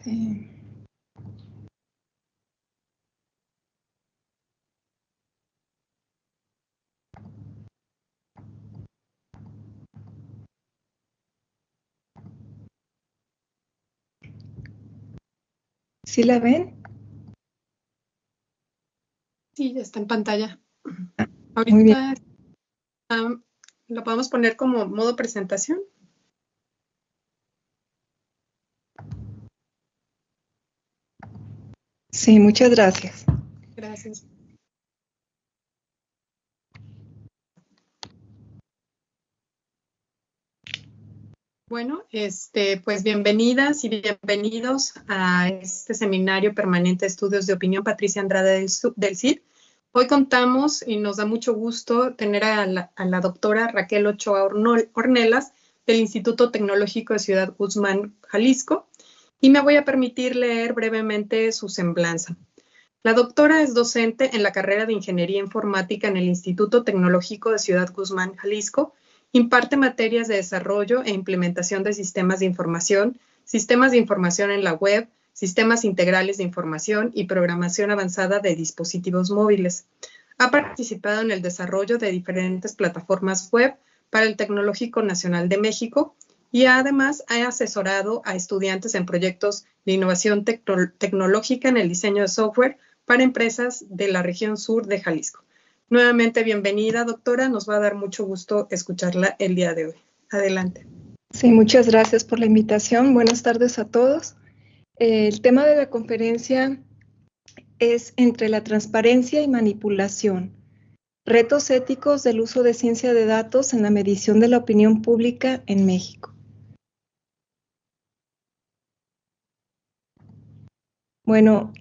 ¿Sí la ven? Sí, ya está en pantalla. Muy bien. Ahorita lo podemos poner como modo presentación. Sí, muchas gracias. Gracias. Bueno, pues bienvenidas y bienvenidos a este seminario permanente de estudios de opinión Patricia Andrade del CID. Hoy contamos y nos da mucho gusto tener a la doctora Raquel Ochoa Ornelas del Instituto Tecnológico de Ciudad Guzmán, Jalisco, y me voy a permitir leer brevemente su semblanza. La doctora es docente en la carrera de Ingeniería Informática en el Instituto Tecnológico de Ciudad Guzmán, Jalisco. Imparte materias de desarrollo e implementación de sistemas de información en la web, sistemas integrales de información y programación avanzada de dispositivos móviles. Ha participado en el desarrollo de diferentes plataformas web para el Tecnológico Nacional de México y además ha asesorado a estudiantes en proyectos de innovación tecnológica en el diseño de software para empresas de la región sur de Jalisco. Nuevamente, bienvenida, doctora. Nos va a dar mucho gusto escucharla el día de hoy. Adelante. Sí, muchas gracias por la invitación. Buenas tardes a todos. El tema de la conferencia es entre la transparencia y manipulación. Retos éticos del uso de ciencia de datos en la medición de la opinión pública en México. Bueno,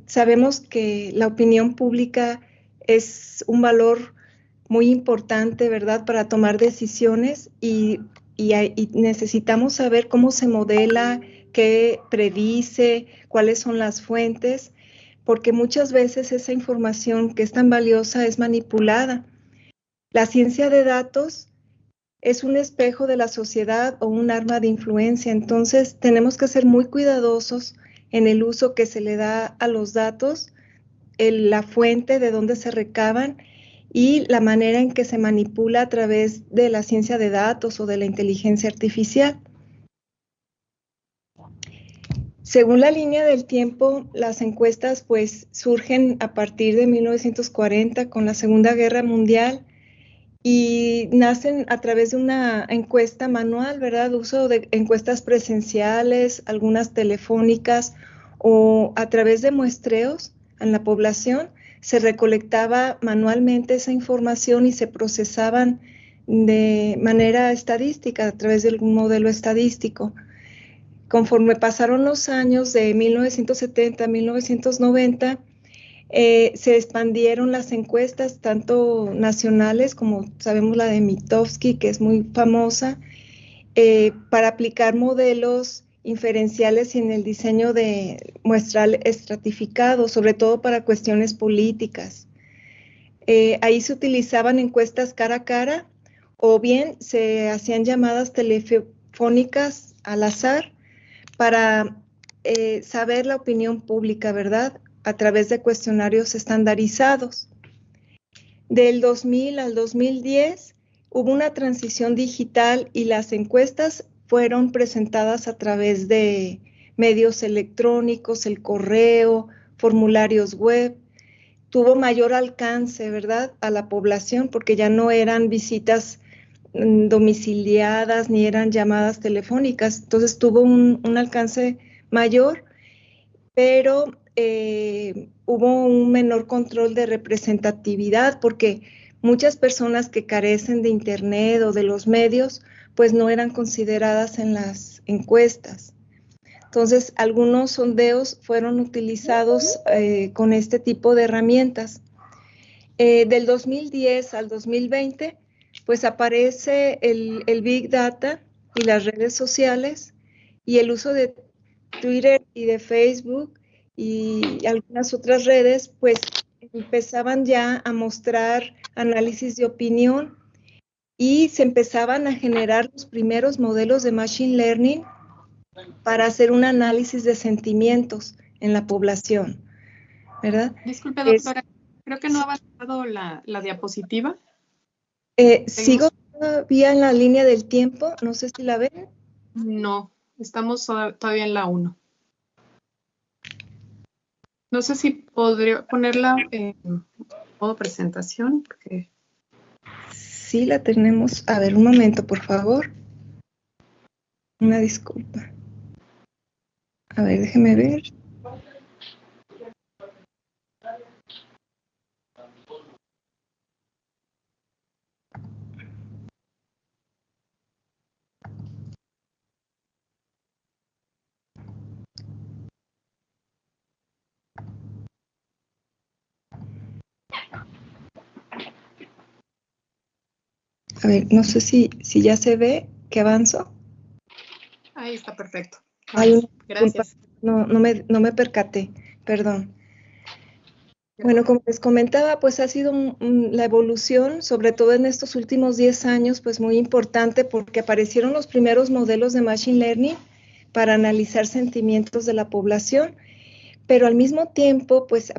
sabemos que la opinión pública es un valor muy importante, ¿verdad?, para tomar decisiones y necesitamos saber cómo se modela, qué predice, cuáles son las fuentes, porque muchas veces esa información que es tan valiosa es manipulada. La ciencia de datos es un espejo de la sociedad o un arma de influencia, entonces tenemos que ser muy cuidadosos en el uso que se le da a los datos, la fuente de dónde se recaban y la manera en que se manipula a través de la ciencia de datos o de la inteligencia artificial. Según la línea del tiempo, las encuestas pues surgen a partir de 1940 con la Segunda Guerra Mundial y nacen a través de una encuesta manual, ¿verdad? Uso de encuestas presenciales, algunas telefónicas o a través de muestreos en la población. Se recolectaba manualmente esa información y se procesaban de manera estadística a través de algún modelo estadístico. Conforme pasaron los años de 1970 a 1990, se expandieron las encuestas, tanto nacionales como sabemos la de Mitofsky, que es muy famosa, para aplicar modelos inferenciales en el diseño de muestral estratificado, sobre todo para cuestiones políticas. Ahí se utilizaban encuestas cara a cara o bien se hacían llamadas telefónicas al azar para saber la opinión pública, ¿verdad?, a través de cuestionarios estandarizados. Del 2000 al 2010 hubo una transición digital y las encuestas fueron presentadas a través de medios electrónicos, el correo, formularios web. Tuvo mayor alcance, ¿verdad?, a la población porque ya no eran visitas domiciliadas ni eran llamadas telefónicas. Entonces tuvo un alcance mayor, pero hubo un menor control de representatividad porque muchas personas que carecen de internet o de los medios, pues no eran consideradas en las encuestas. Entonces, algunos sondeos fueron utilizados con este tipo de herramientas. Del 2010 al 2020, pues aparece el Big Data y las redes sociales y el uso de Twitter y de Facebook y algunas otras redes, pues empezaban ya a mostrar análisis de opinión y se empezaban a generar los primeros modelos de Machine Learning para hacer un análisis de sentimientos en la población, ¿verdad? Disculpe, doctora, creo que no ha avanzado la diapositiva. Sigo todavía en la línea del tiempo, no sé si la ven. No, estamos todavía en la 1. No sé si podría ponerla en modo presentación, porque... Sí, la tenemos. A ver, un momento, por favor. Una disculpa. A ver, déjeme ver. A ver, no sé si ya se ve que avanzo. Ahí está perfecto. Gracias. No me percaté, perdón. Bueno, como les comentaba, pues ha sido la evolución, sobre todo en estos últimos 10 años, pues muy importante porque aparecieron los primeros modelos de Machine Learning para analizar sentimientos de la población, pero al mismo tiempo, pues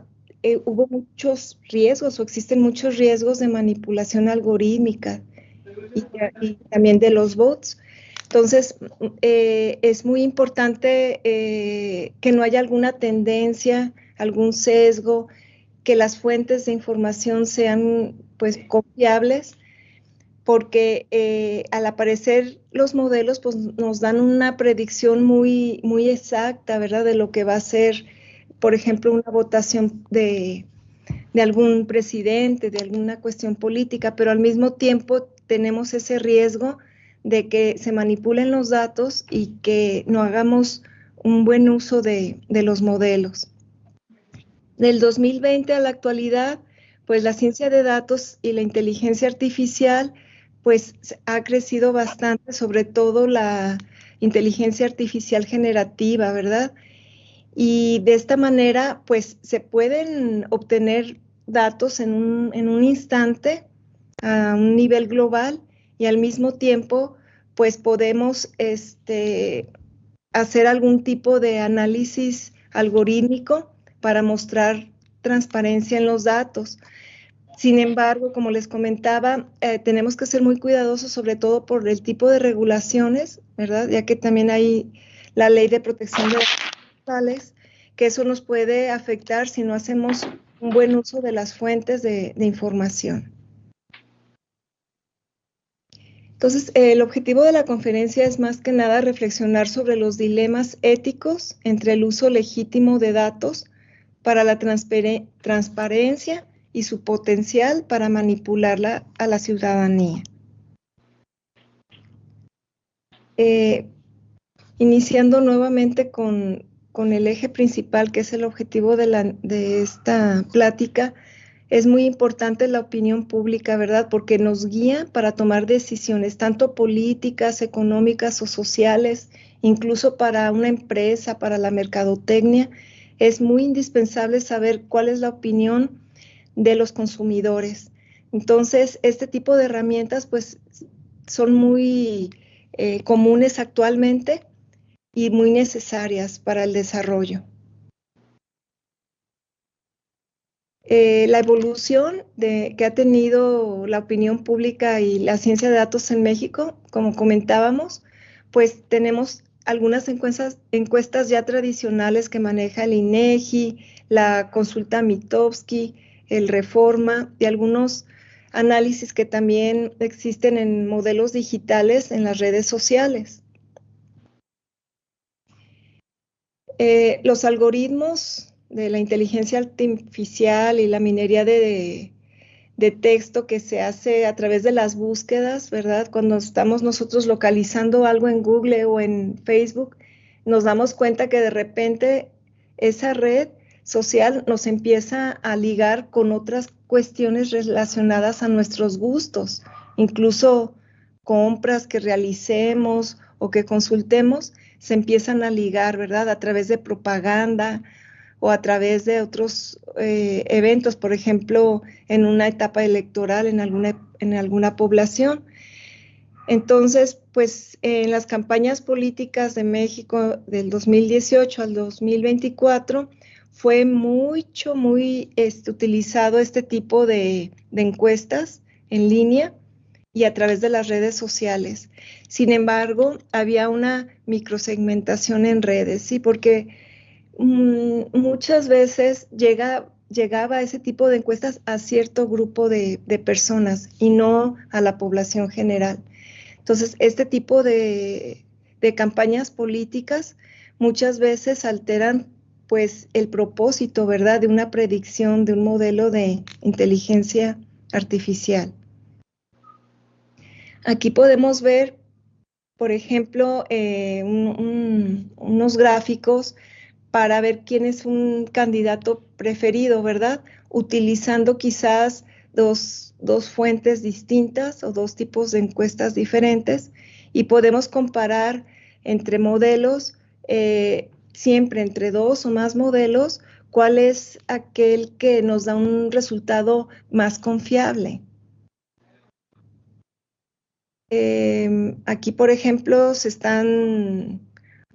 hubo muchos riesgos o existen muchos riesgos de manipulación algorítmica y también de los bots. Entonces, es muy importante que no haya alguna tendencia, algún sesgo, que las fuentes de información sean pues confiables, porque al aparecer los modelos pues nos dan una predicción muy exacta, ¿verdad? De lo que va a ser, por ejemplo, una votación de algún presidente, de alguna cuestión política, pero al mismo tiempo tenemos ese riesgo de que se manipulen los datos y que no hagamos un buen uso de los modelos. Del 2020 a la actualidad, pues la ciencia de datos y la inteligencia artificial, pues ha crecido bastante, sobre todo la inteligencia artificial generativa, ¿verdad? Y de esta manera, pues se pueden obtener datos en un instante a un nivel global y al mismo tiempo, pues podemos hacer algún tipo de análisis algorítmico para mostrar transparencia en los datos. Sin embargo, como les comentaba, tenemos que ser muy cuidadosos, sobre todo por el tipo de regulaciones, ¿verdad? Ya que también hay la ley de protección de datos personales, que eso nos puede afectar si no hacemos un buen uso de las fuentes de información. Entonces, el objetivo de la conferencia es más que nada reflexionar sobre los dilemas éticos entre el uso legítimo de datos para la transparencia y su potencial para manipularla a la ciudadanía. Iniciando nuevamente con el eje principal, que es el objetivo de esta plática, es muy importante la opinión pública, ¿verdad? Porque nos guía para tomar decisiones, tanto políticas, económicas o sociales, incluso para una empresa, para la mercadotecnia. Es muy indispensable saber cuál es la opinión de los consumidores. Entonces, este tipo de herramientas, pues, son muy comunes actualmente y muy necesarias para el desarrollo. La evolución que ha tenido la opinión pública y la ciencia de datos en México, como comentábamos, pues tenemos algunas encuestas ya tradicionales que maneja el INEGI, la consulta Mitofsky, el Reforma y algunos análisis que también existen en modelos digitales en las redes sociales. Los algoritmos de la inteligencia artificial y la minería de texto que se hace a través de las búsquedas, ¿verdad? Cuando estamos nosotros localizando algo en Google o en Facebook, nos damos cuenta que de repente esa red social nos empieza a ligar con otras cuestiones relacionadas a nuestros gustos, incluso compras que realicemos o que consultemos, se empiezan a ligar, ¿verdad? A través de propaganda o a través de otros eventos, por ejemplo, en una etapa electoral en alguna población. Entonces, pues en las campañas políticas de México del 2018 al 2024 fue muy utilizado este tipo de encuestas en línea y a través de las redes sociales. Sin embargo, había una microsegmentación en redes, ¿sí? Porque muchas veces llegaba ese tipo de encuestas a cierto grupo de personas y no a la población general. Entonces, este tipo de campañas políticas muchas veces alteran pues el propósito, ¿verdad?, de una predicción de un modelo de inteligencia artificial. Aquí podemos ver, por ejemplo, unos gráficos para ver quién es un candidato preferido, ¿verdad? Utilizando quizás dos fuentes distintas o dos tipos de encuestas diferentes y podemos comparar entre modelos, siempre entre dos o más modelos, cuál es aquel que nos da un resultado más confiable. Aquí, por ejemplo, se están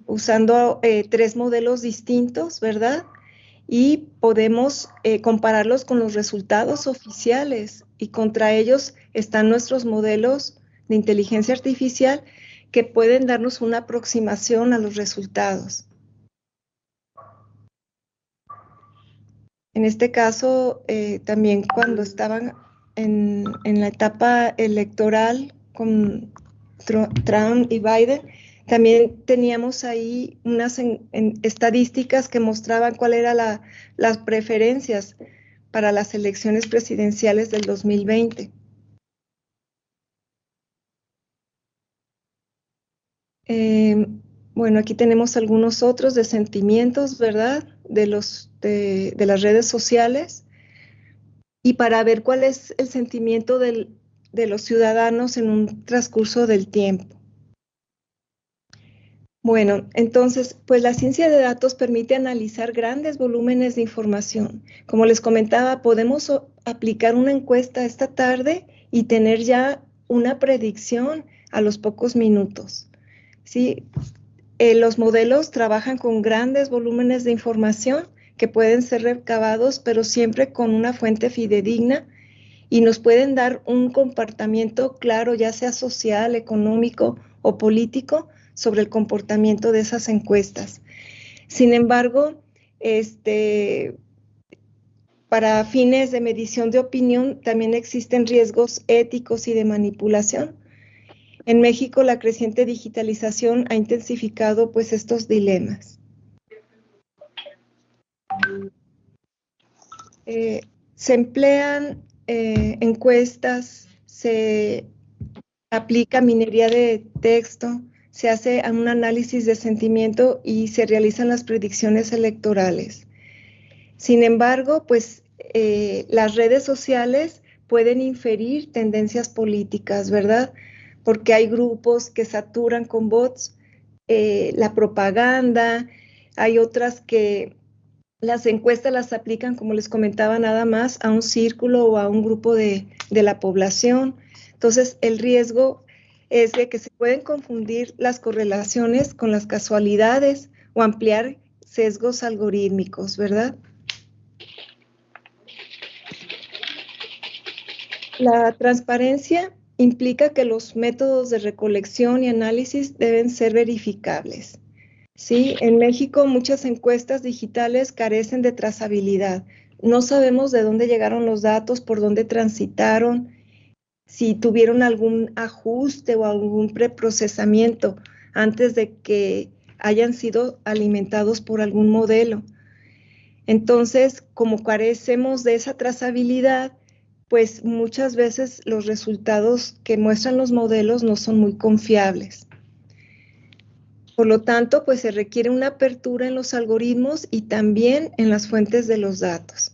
usando 3 modelos distintos, ¿verdad? Y podemos compararlos con los resultados oficiales y contra ellos están nuestros modelos de inteligencia artificial que pueden darnos una aproximación a los resultados. En este caso, también cuando estaban en la etapa electoral con Trump y Biden, también teníamos ahí unas estadísticas que mostraban cuáles eran las preferencias para las elecciones presidenciales del 2020. Bueno, aquí tenemos algunos otros de sentimientos, ¿verdad? De las redes sociales. Y para ver cuál es el sentimiento de los ciudadanos en un transcurso del tiempo. Bueno, entonces, pues la ciencia de datos permite analizar grandes volúmenes de información. Como les comentaba, podemos aplicar una encuesta esta tarde y tener ya una predicción a los pocos minutos. ¿Sí? Los modelos trabajan con grandes volúmenes de información que pueden ser recabados, pero siempre con una fuente fidedigna y nos pueden dar un comportamiento claro, ya sea social, económico o político, sobre el comportamiento de esas encuestas. Sin embargo, para fines de medición de opinión también existen riesgos éticos y de manipulación. En México, la creciente digitalización ha intensificado pues estos dilemas. Se emplean encuestas, se aplica minería de texto, se hace un análisis de sentimiento y se realizan las predicciones electorales. Sin embargo, pues las redes sociales pueden inferir tendencias políticas, ¿verdad? Porque hay grupos que saturan con bots la propaganda, hay otras que las encuestas las aplican, como les comentaba, nada más a un círculo o a un grupo de la población. Entonces, el riesgo es de que se pueden confundir las correlaciones con las casualidades o ampliar sesgos algorítmicos, ¿verdad? La transparencia implica que los métodos de recolección y análisis deben ser verificables. Sí, en México muchas encuestas digitales carecen de trazabilidad. No sabemos de dónde llegaron los datos, por dónde transitaron, si tuvieron algún ajuste o algún preprocesamiento antes de que hayan sido alimentados por algún modelo. Entonces, como carecemos de esa trazabilidad, pues muchas veces los resultados que muestran los modelos no son muy confiables. Por lo tanto, pues se requiere una apertura en los algoritmos y también en las fuentes de los datos.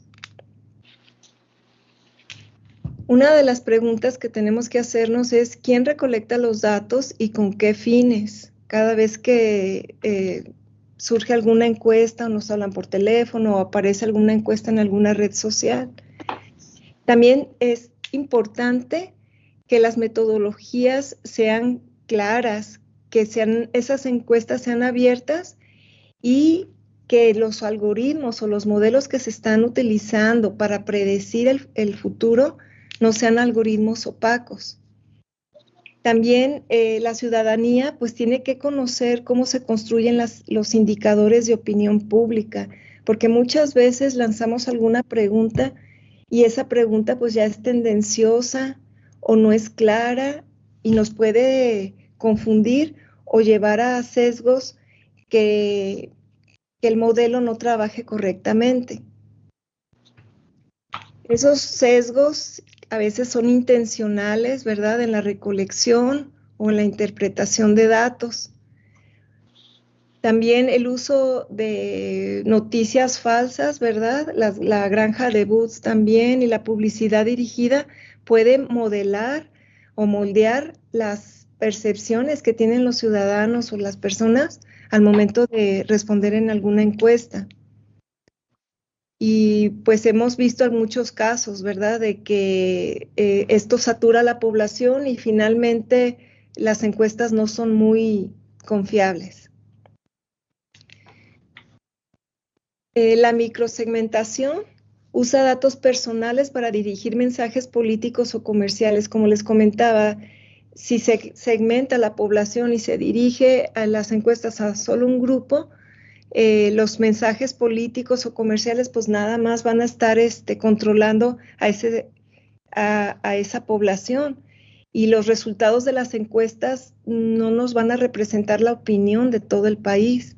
Una de las preguntas que tenemos que hacernos es ¿quién recolecta los datos y con qué fines? Cada vez que surge alguna encuesta o nos hablan por teléfono o aparece alguna encuesta en alguna red social. También es importante que las metodologías sean claras, que esas encuestas sean abiertas y que los algoritmos o los modelos que se están utilizando para predecir el futuro no sean algoritmos opacos. También la ciudadanía pues tiene que conocer cómo se construyen los indicadores de opinión pública, porque muchas veces lanzamos alguna pregunta y esa pregunta pues ya es tendenciosa o no es clara y nos puede confundir o llevar a sesgos que el modelo no trabaje correctamente. Esos sesgos a veces son intencionales, ¿verdad? En la recolección o en la interpretación de datos. También el uso de noticias falsas, ¿verdad? La granja de bots también y la publicidad dirigida puede modelar o moldear las percepciones que tienen los ciudadanos o las personas al momento de responder en alguna encuesta. Y pues hemos visto en muchos casos, ¿verdad?, de que esto satura a la población y finalmente las encuestas no son muy confiables. La microsegmentación usa datos personales para dirigir mensajes políticos o comerciales. Como les comentaba, si se segmenta la población y se dirige a las encuestas a solo un grupo, los mensajes políticos o comerciales pues nada más van a estar controlando a esa población y los resultados de las encuestas no nos van a representar la opinión de todo el país.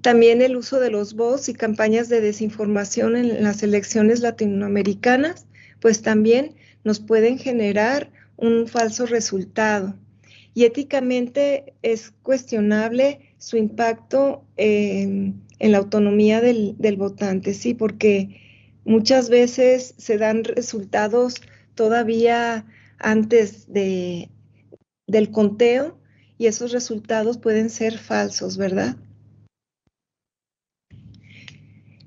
También el uso de los bots y campañas de desinformación en las elecciones latinoamericanas pues también nos pueden generar un falso resultado. Y éticamente es cuestionable su impacto en la autonomía del votante, sí, porque muchas veces se dan resultados todavía antes del conteo y esos resultados pueden ser falsos, ¿verdad?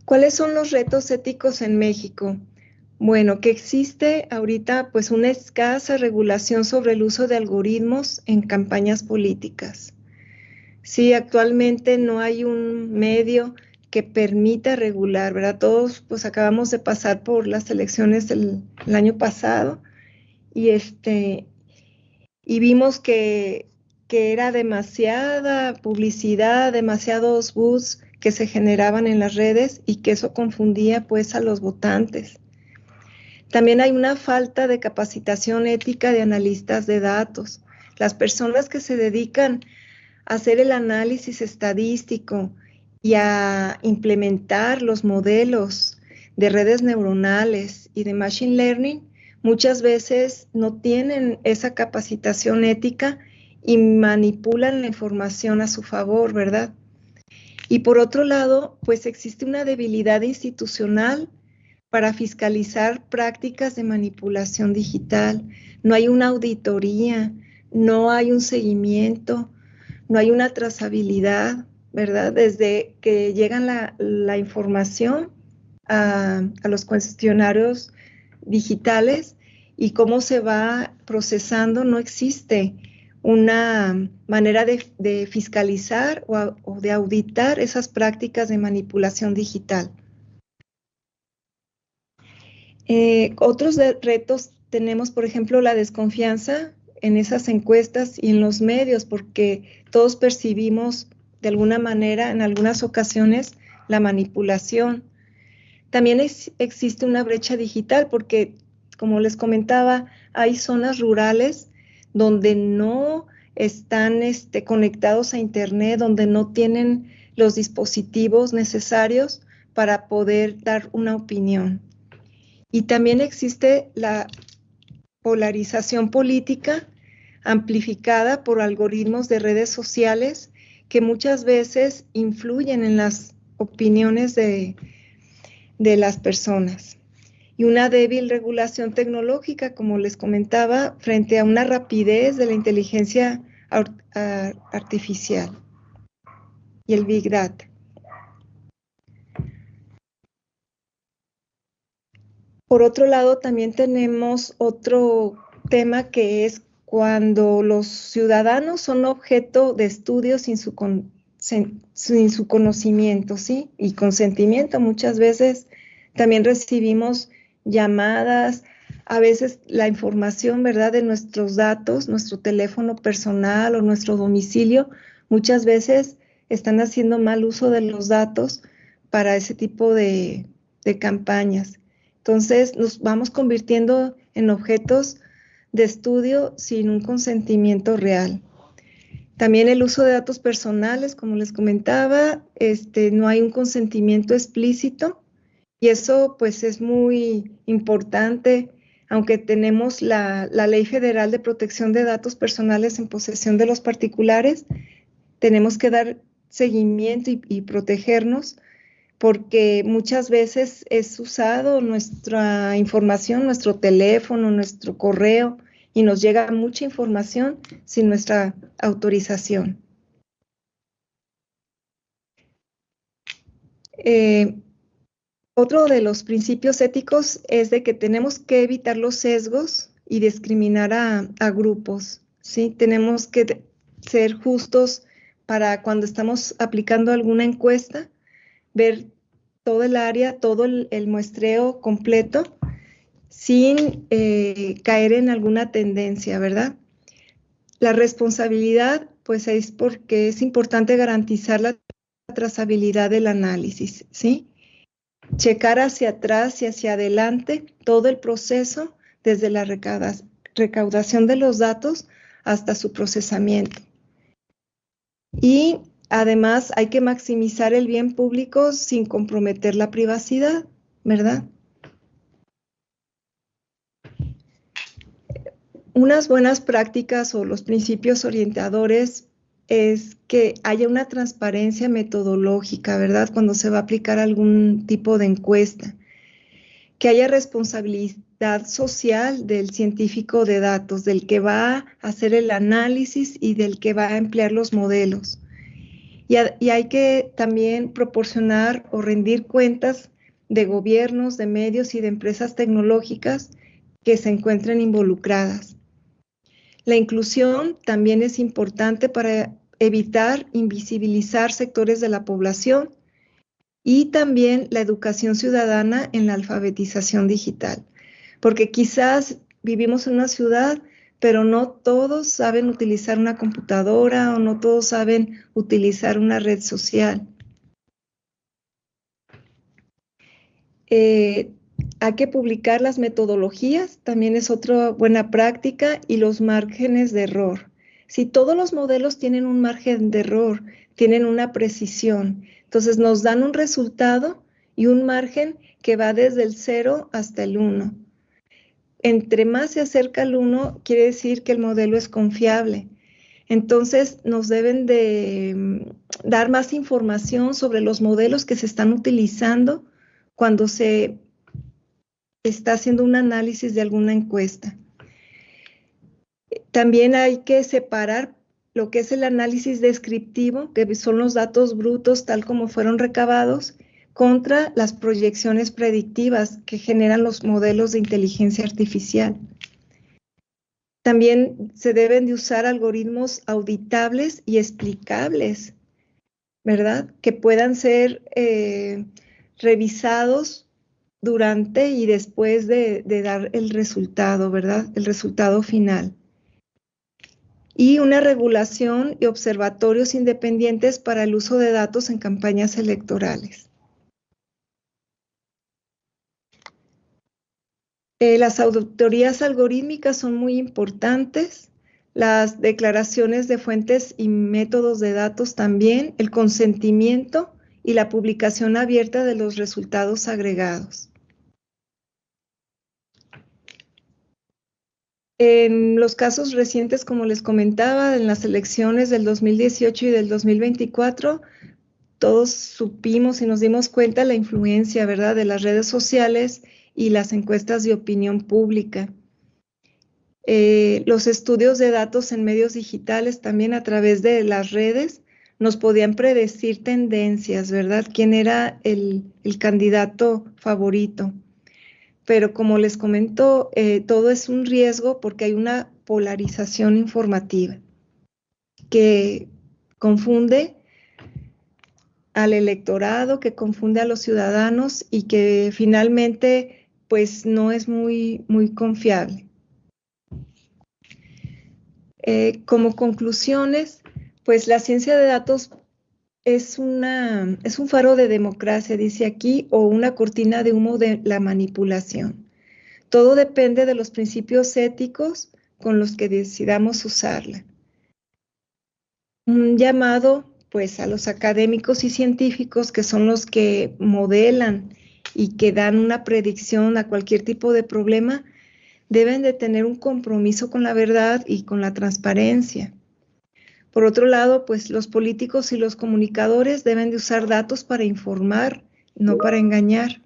¿Cuáles son los retos éticos en México? Bueno, que existe ahorita pues una escasa regulación sobre el uso de algoritmos en campañas políticas. Sí, actualmente no hay un medio que permita regular, ¿verdad? Todos pues acabamos de pasar por las elecciones del año pasado y y vimos que era demasiada publicidad, demasiados bots que se generaban en las redes y que eso confundía pues a los votantes. También hay una falta de capacitación ética de analistas de datos. Las personas que se dedican a hacer el análisis estadístico y a implementar los modelos de redes neuronales y de machine learning, muchas veces no tienen esa capacitación ética y manipulan la información a su favor, ¿verdad? Y por otro lado, pues existe una debilidad institucional para fiscalizar prácticas de manipulación digital. No hay una auditoría, no hay un seguimiento, no hay una trazabilidad, ¿verdad? Desde que llega la información a los cuestionarios digitales y cómo se va procesando, no existe una manera de fiscalizar o de auditar esas prácticas de manipulación digital. Otros retos tenemos, por ejemplo, la desconfianza en esas encuestas y en los medios, porque todos percibimos de alguna manera, en algunas ocasiones, la manipulación. También existe una brecha digital porque, como les comentaba, hay zonas rurales donde no están conectados a Internet, donde no tienen los dispositivos necesarios para poder dar una opinión. Y también existe la polarización política amplificada por algoritmos de redes sociales que muchas veces influyen en las opiniones de las personas. Y una débil regulación tecnológica, como les comentaba, frente a una rapidez de la inteligencia artificial y el Big Data. Por otro lado, también tenemos otro tema que es cuando los ciudadanos son objeto de estudio sin su conocimiento, ¿sí? Y consentimiento. Muchas veces también recibimos llamadas, a veces la información, ¿verdad?, de nuestros datos, nuestro teléfono personal o nuestro domicilio, muchas veces están haciendo mal uso de los datos para ese tipo de campañas. Entonces nos vamos convirtiendo en objetos de estudio sin un consentimiento real. También el uso de datos personales, como les comentaba, no hay un consentimiento explícito y eso pues es muy importante, aunque tenemos la Ley Federal de Protección de Datos Personales en posesión de los particulares, tenemos que dar seguimiento y protegernos porque muchas veces es usado nuestra información, nuestro teléfono, nuestro correo, y nos llega mucha información sin nuestra autorización. Otro de los principios éticos es de que tenemos que evitar los sesgos y discriminar a grupos, ¿sí? Tenemos que ser justos para cuando estamos aplicando alguna encuesta, ver todo el área, todo el muestreo completo, sin caer en alguna tendencia, ¿verdad? La responsabilidad, pues es porque es importante garantizar la trazabilidad del análisis, ¿sí? Checar hacia atrás y hacia adelante todo el proceso, desde la recaudación de los datos hasta su procesamiento. Y además hay que maximizar el bien público sin comprometer la privacidad, ¿verdad? Unas buenas prácticas o los principios orientadores es que haya una transparencia metodológica, ¿verdad? Cuando se va a aplicar algún tipo de encuesta. Que haya responsabilidad social del científico de datos, del que va a hacer el análisis y del que va a emplear los modelos. Y hay que también proporcionar o rendir cuentas de gobiernos, de medios y de empresas tecnológicas que se encuentren involucradas. La inclusión también es importante para evitar invisibilizar sectores de la población y también la educación ciudadana en la alfabetización digital, porque quizás vivimos en una ciudad, pero no todos saben utilizar una computadora o no todos saben utilizar una red social. Hay que publicar las metodologías, también es otra buena práctica, y los márgenes de error. Si todos los modelos tienen un margen de error, tienen una precisión, entonces nos dan un resultado y un margen que va desde el 0 hasta el 1. Entre más se acerca al 1, quiere decir que el modelo es confiable. Entonces nos deben de dar más información sobre los modelos que se están utilizando cuando se está haciendo un análisis de alguna encuesta. También hay que separar lo que es el análisis descriptivo, que son los datos brutos tal como fueron recabados, contra las proyecciones predictivas que generan los modelos de inteligencia artificial. También se deben de usar algoritmos auditables y explicables, ¿verdad? Que puedan ser revisados durante y después de dar el resultado, ¿verdad? El resultado final. Y una regulación y observatorios independientes para el uso de datos en campañas electorales. Las auditorías algorítmicas son muy importantes, las declaraciones de fuentes y métodos de datos también, el consentimiento y la publicación abierta de los resultados agregados. En los casos recientes, como les comentaba, en las elecciones del 2018 y del 2024, todos supimos y nos dimos cuenta de la influencia, ¿verdad?, de las redes sociales y las encuestas de opinión pública. Los estudios de datos en medios digitales también a través de las redes nos podían predecir tendencias, ¿verdad?, quién era el candidato favorito. pero como les comento, todo es un riesgo porque hay una polarización informativa que confunde al electorado, que confunde a los ciudadanos y que finalmente pues no es muy confiable. Como conclusiones, pues la ciencia de datos es un faro de democracia, dice aquí, o una cortina de humo de la manipulación. Todo depende de los principios éticos con los que decidamos usarla. Un llamado, pues, a los académicos y científicos que son los que modelan y que dan una predicción a cualquier tipo de problema, deben de tener un compromiso con la verdad y con la transparencia. Por otro lado, pues los políticos y los comunicadores deben de usar datos para informar, no para engañar.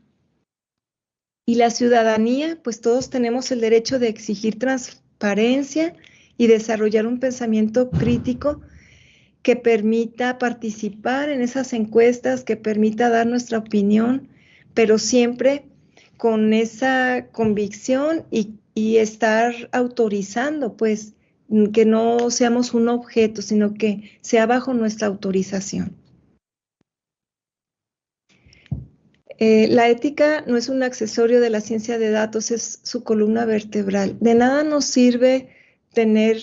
Y la ciudadanía, pues todos tenemos el derecho de exigir transparencia y desarrollar un pensamiento crítico que permita participar en esas encuestas, que permita dar nuestra opinión, pero siempre con esa convicción y estar autorizando, pues, que no seamos un objeto, sino que sea bajo nuestra autorización. La ética no es un accesorio de la ciencia de datos, es su columna vertebral. De nada nos sirve tener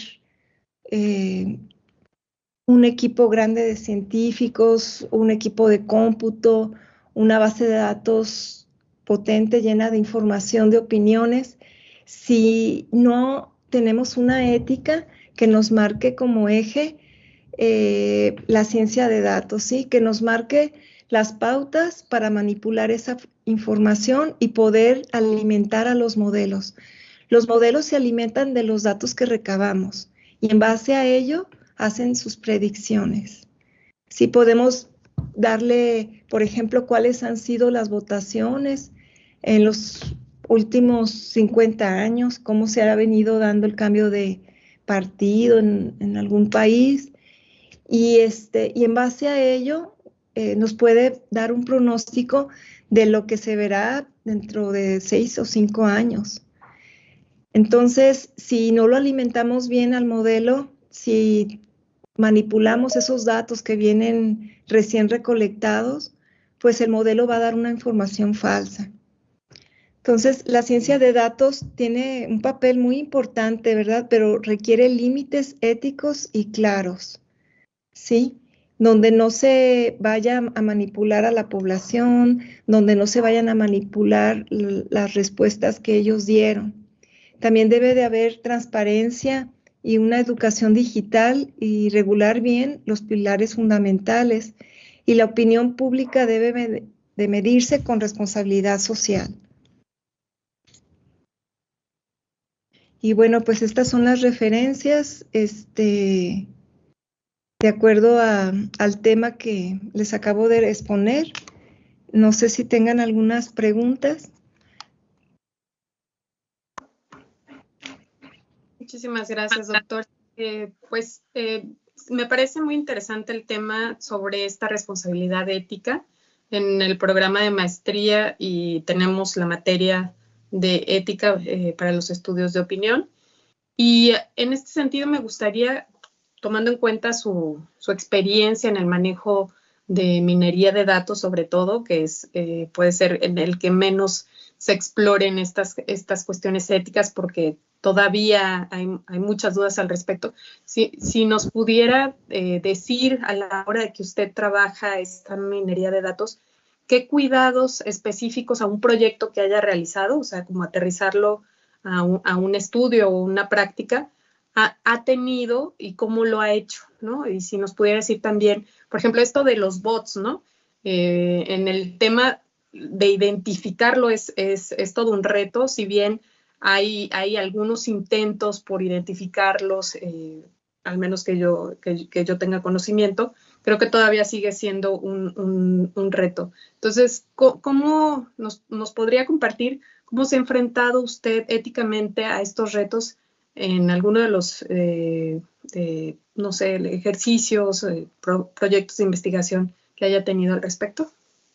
un equipo grande de científicos, un equipo de cómputo, una base de datos potente, llena de información, de opiniones, si no tenemos una ética que nos marque como eje la ciencia de datos, ¿sí? Que nos marque las pautas para manipular esa información y poder alimentar a los modelos. Los modelos se alimentan de los datos que recabamos y en base a ello hacen sus predicciones. Sí podemos darle, por ejemplo, cuáles han sido las votaciones en los últimos 50 años, cómo se ha venido dando el cambio de partido en algún país, y en base a ello nos puede dar un pronóstico de lo que se verá dentro de 6 o 5 años. Entonces, si no lo alimentamos bien al modelo, si manipulamos esos datos que vienen recién recolectados, pues el modelo va a dar una información falsa. Entonces, la ciencia de datos tiene un papel muy importante, ¿verdad? Pero requiere límites éticos y claros, ¿sí? Donde no se vaya a manipular a la población, donde no se vayan a manipular las respuestas que ellos dieron. También debe de haber transparencia y una educación digital y regular bien los pilares fundamentales. Y la opinión pública debe de medirse con responsabilidad social. Y bueno, pues estas son las referencias, de acuerdo al tema que les acabo de exponer. No sé si tengan algunas preguntas. Muchísimas gracias, doctor. Me parece muy interesante el tema sobre esta responsabilidad ética. En el programa de maestría y tenemos la materia de ética para los estudios de opinión. Y en este sentido me gustaría, tomando en cuenta su experiencia en el manejo de minería de datos, sobre todo, que puede ser en el que menos se exploren estas cuestiones éticas, porque todavía hay muchas dudas al respecto. Si nos pudiera decir a la hora de que usted trabaja esta minería de datos, ¿qué cuidados específicos a un proyecto que haya realizado, o sea, como aterrizarlo a un estudio o una práctica, ha tenido y cómo lo ha hecho, ¿no? Y si nos pudiera decir también, por ejemplo, esto de los bots, ¿no? En el tema de identificarlo es todo un reto, si bien hay algunos intentos por identificarlos, al menos que yo tenga conocimiento, creo que todavía sigue siendo un reto. Entonces, ¿cómo nos podría compartir cómo se ha enfrentado usted éticamente a estos retos en alguno de los, no sé, ejercicios, proyectos de investigación que haya tenido al respecto?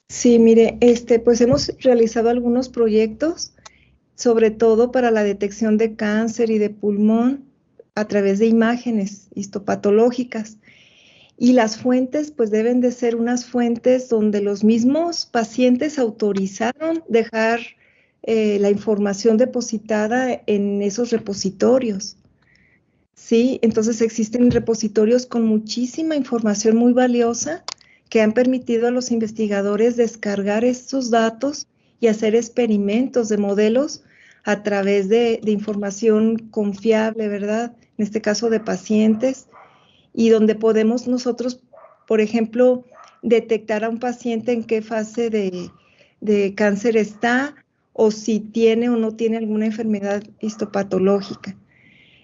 Sí, mire, pues hemos realizado algunos proyectos sobre todo para la detección de cáncer y de pulmón a través de imágenes histopatológicas. Y las fuentes, pues deben de ser unas fuentes donde los mismos pacientes autorizaron dejar la información depositada en esos repositorios. Sí, entonces existen repositorios con muchísima información muy valiosa que han permitido a los investigadores descargar estos datos y hacer experimentos de modelos a través de información confiable, ¿verdad? En este caso de pacientes, y donde podemos nosotros, por ejemplo, detectar a un paciente en qué fase de cáncer está o si tiene o no tiene alguna enfermedad histopatológica.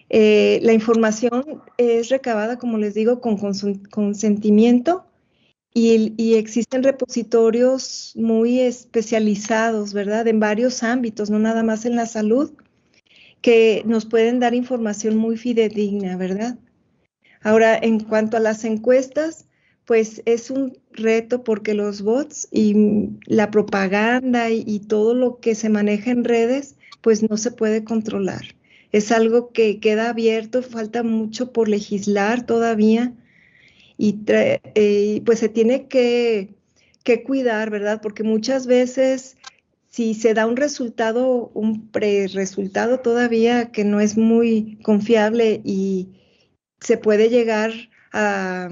La información es recabada, como les digo, con consentimiento y existen repositorios muy especializados, ¿verdad? En varios ámbitos, no nada más en la salud, que nos pueden dar información muy fidedigna, ¿verdad? Ahora, en cuanto a las encuestas, pues es un reto porque los bots y la propaganda y todo lo que se maneja en redes, pues no se puede controlar. Es algo que queda abierto, falta mucho por legislar todavía y pues se tiene que cuidar, ¿verdad? Porque muchas veces si se da un resultado, un pre-resultado todavía que no es muy confiable y se puede llegar a,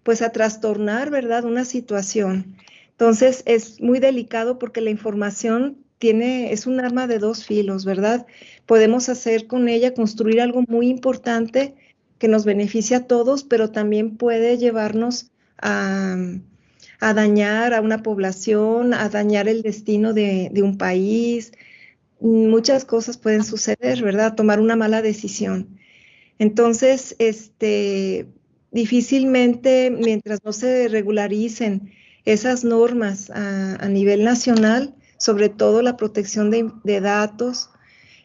pues a trastornar, ¿verdad? Una situación. Entonces es muy delicado porque la información es un arma de dos filos, ¿verdad? Podemos hacer con ella, construir algo muy importante que nos beneficia a todos, pero también puede llevarnos a dañar a una población, a dañar el destino de un país. Muchas cosas pueden suceder, ¿verdad? Tomar una mala decisión. Entonces, difícilmente, mientras no se regularicen esas normas a nivel nacional, sobre todo la protección de datos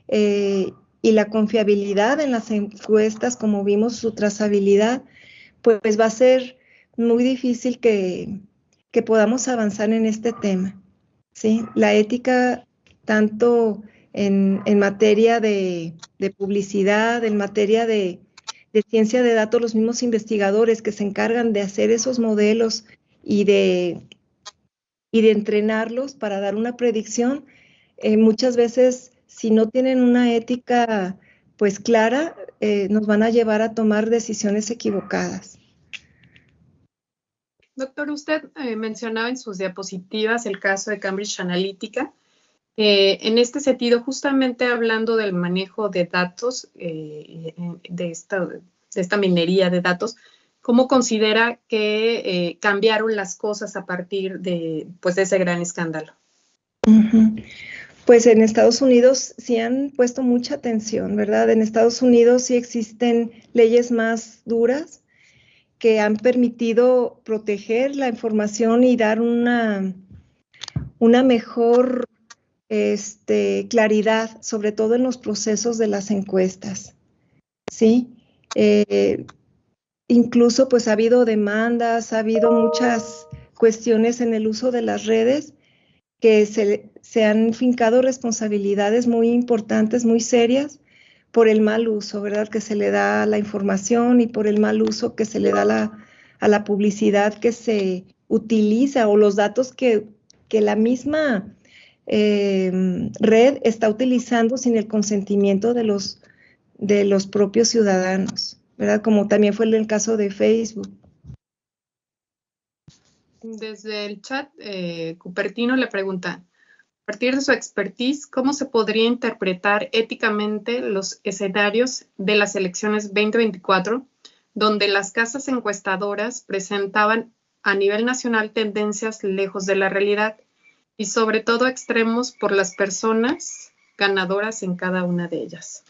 y la confiabilidad en las encuestas, como vimos, su trazabilidad, pues va a ser muy difícil que podamos avanzar en este tema, ¿sí? La ética, tanto en materia de publicidad, en materia de ciencia de datos, los mismos investigadores que se encargan de hacer esos modelos y de entrenarlos para dar una predicción, muchas veces, si no tienen una ética pues clara, nos van a llevar a tomar decisiones equivocadas. Doctor, usted mencionaba en sus diapositivas el caso de Cambridge Analytica. En este sentido, justamente hablando del manejo de datos, de esta minería de datos, ¿cómo considera que cambiaron las cosas a partir pues, de ese gran escándalo? Pues en Estados Unidos sí han puesto mucha atención, ¿verdad? En Estados Unidos sí existen leyes más duras que han permitido proteger la información y dar una mejor claridad, sobre todo en los procesos de las encuestas, ¿sí? Incluso pues ha habido demandas, ha habido muchas cuestiones en el uso de las redes que se han fincado responsabilidades muy importantes, muy serias, por el mal uso, ¿verdad? Que se le da a la información y por el mal uso que se le da a la publicidad que se utiliza o los datos que la misma red está utilizando sin el consentimiento de los propios ciudadanos, ¿verdad? Como también fue el caso de Facebook. Desde el chat, Cupertino le pregunta, a partir de su expertise, ¿cómo se podría interpretar éticamente los escenarios de las elecciones 2024, donde las casas encuestadoras presentaban a nivel nacional tendencias lejos de la realidad y sobre todo extremos por las personas ganadoras en cada una de ellas?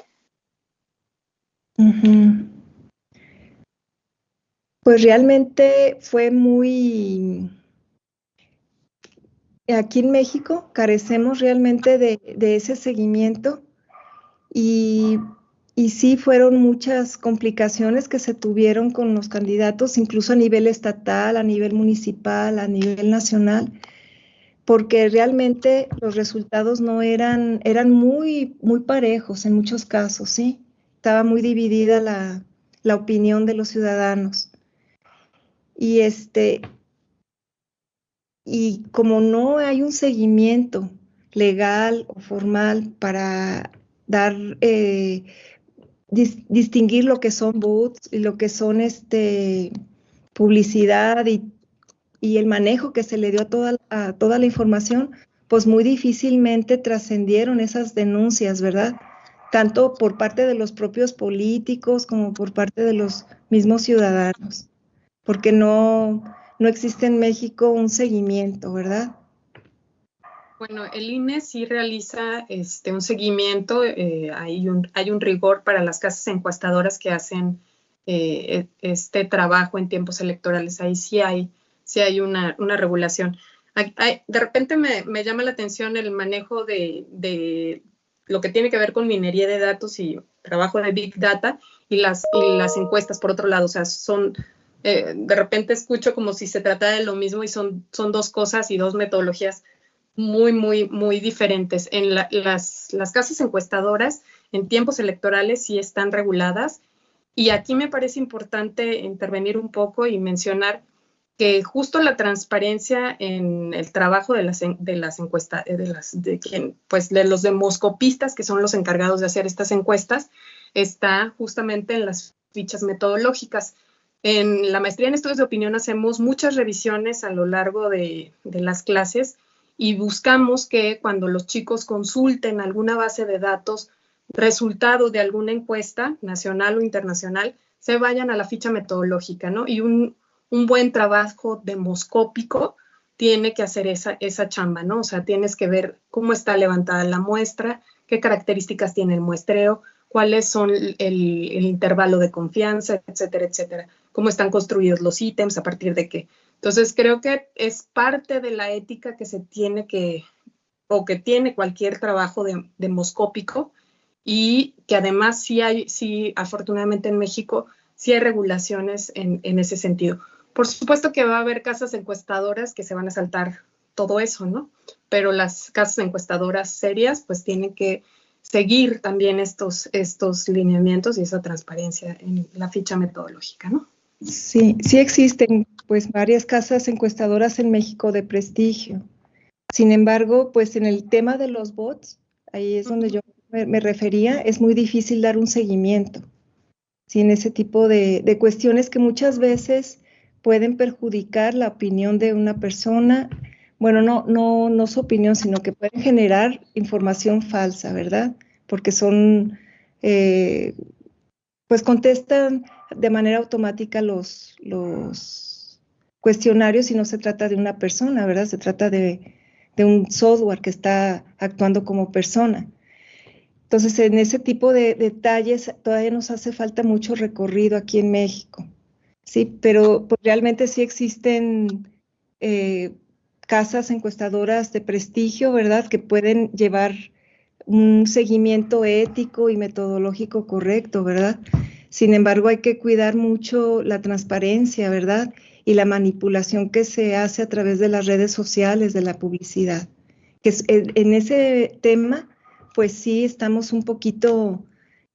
Pues realmente fue muy... Aquí en México carecemos realmente de ese seguimiento y sí fueron muchas complicaciones que se tuvieron con los candidatos, incluso a nivel estatal, a nivel municipal, a nivel nacional, porque realmente los resultados no eran muy, muy parejos en muchos casos, ¿sí? Estaba muy dividida la opinión de los ciudadanos. Y y como no hay un seguimiento legal o formal para dar, distinguir lo que son bots y lo que son publicidad y el manejo que se le dio a toda la información, pues muy difícilmente trascendieron esas denuncias, ¿verdad? Tanto por parte de los propios políticos como por parte de los mismos ciudadanos, porque no existe en México un seguimiento, ¿verdad? Bueno, el INE sí realiza un seguimiento, hay un rigor para las casas encuestadoras que hacen este trabajo en tiempos electorales. Ahí sí hay una regulación. De repente me llama la atención el manejo de lo que tiene que ver con minería de datos y trabajo de Big Data y las encuestas por otro lado. O sea, de repente escucho como si se tratara de lo mismo y son dos cosas y dos metodologías muy, muy, muy diferentes. Las casas encuestadoras en tiempos electorales sí están reguladas y aquí me parece importante intervenir un poco y mencionar que justo la transparencia en el trabajo de las encuestas, de los demoscopistas, que son los encargados de hacer estas encuestas, está justamente en las fichas metodológicas. En la maestría en estudios de opinión hacemos muchas revisiones a lo largo de las clases y buscamos que cuando los chicos consulten alguna base de datos, resultado de alguna encuesta nacional o internacional, se vayan a la ficha metodológica, ¿no? Y un buen trabajo demoscópico tiene que hacer esa chamba, ¿no? O sea, tienes que ver cómo está levantada la muestra, qué características tiene el muestreo, cuáles son el intervalo de confianza, etcétera, etcétera. Cómo están construidos los ítems, a partir de qué. Entonces, creo que es parte de la ética que se tiene o que tiene cualquier trabajo demoscópico y que además sí, afortunadamente en México, sí hay regulaciones en ese sentido. Por supuesto que va a haber casas encuestadoras que se van a saltar todo eso, ¿no? Pero las casas encuestadoras serias pues tienen que seguir también estos lineamientos y esa transparencia en la ficha metodológica, ¿no? Sí, sí existen pues varias casas encuestadoras en México de prestigio. Sin embargo, pues en el tema de los bots, ahí es donde yo me refería, es muy difícil dar un seguimiento. Sí, en ese tipo de cuestiones que muchas veces pueden perjudicar la opinión de una persona. Bueno, no su opinión, sino que pueden generar información falsa, ¿verdad? Porque pues contestan de manera automática los cuestionarios y no se trata de una persona, ¿verdad? Se trata de un software que está actuando como persona. Entonces, en ese tipo de detalles todavía nos hace falta mucho recorrido aquí en México, ¿sí? Pero pues, realmente sí existen casas encuestadoras de prestigio, ¿verdad? Que pueden llevar un seguimiento ético y metodológico correcto, ¿verdad? Sin embargo, hay que cuidar mucho la transparencia, ¿verdad? Y la manipulación que se hace a través de las redes sociales, de la publicidad. En ese tema, pues sí, estamos un poquito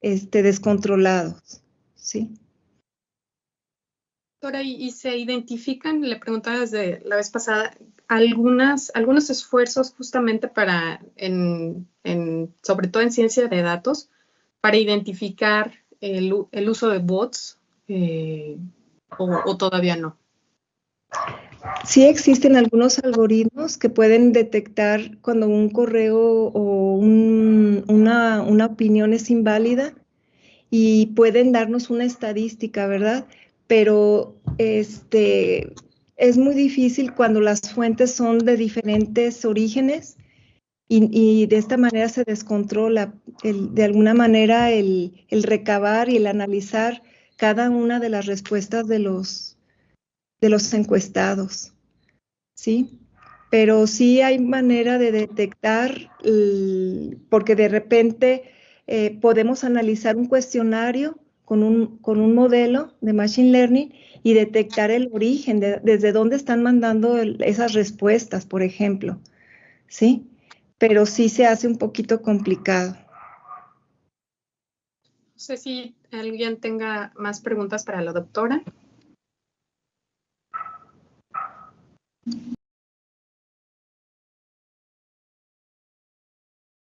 descontrolados, ¿sí? Doctora, ¿y se identifican, le preguntaba desde la vez pasada, algunos esfuerzos justamente para, sobre todo en ciencia de datos, para identificar el uso de bots o todavía no? Sí existen algunos algoritmos que pueden detectar cuando un correo o una opinión es inválida y pueden darnos una estadística, ¿verdad? Pero es muy difícil cuando las fuentes son de diferentes orígenes y de esta manera se descontrola de alguna manera el recabar y el analizar cada una de las respuestas de los encuestados, ¿sí? Pero sí hay manera de detectar, porque de repente podemos analizar un cuestionario con un modelo de Machine Learning y detectar el origen, desde dónde están mandando esas respuestas, por ejemplo. ¿sí? Pero sí se hace un poquito complicado. No sé si alguien tenga más preguntas para la doctora.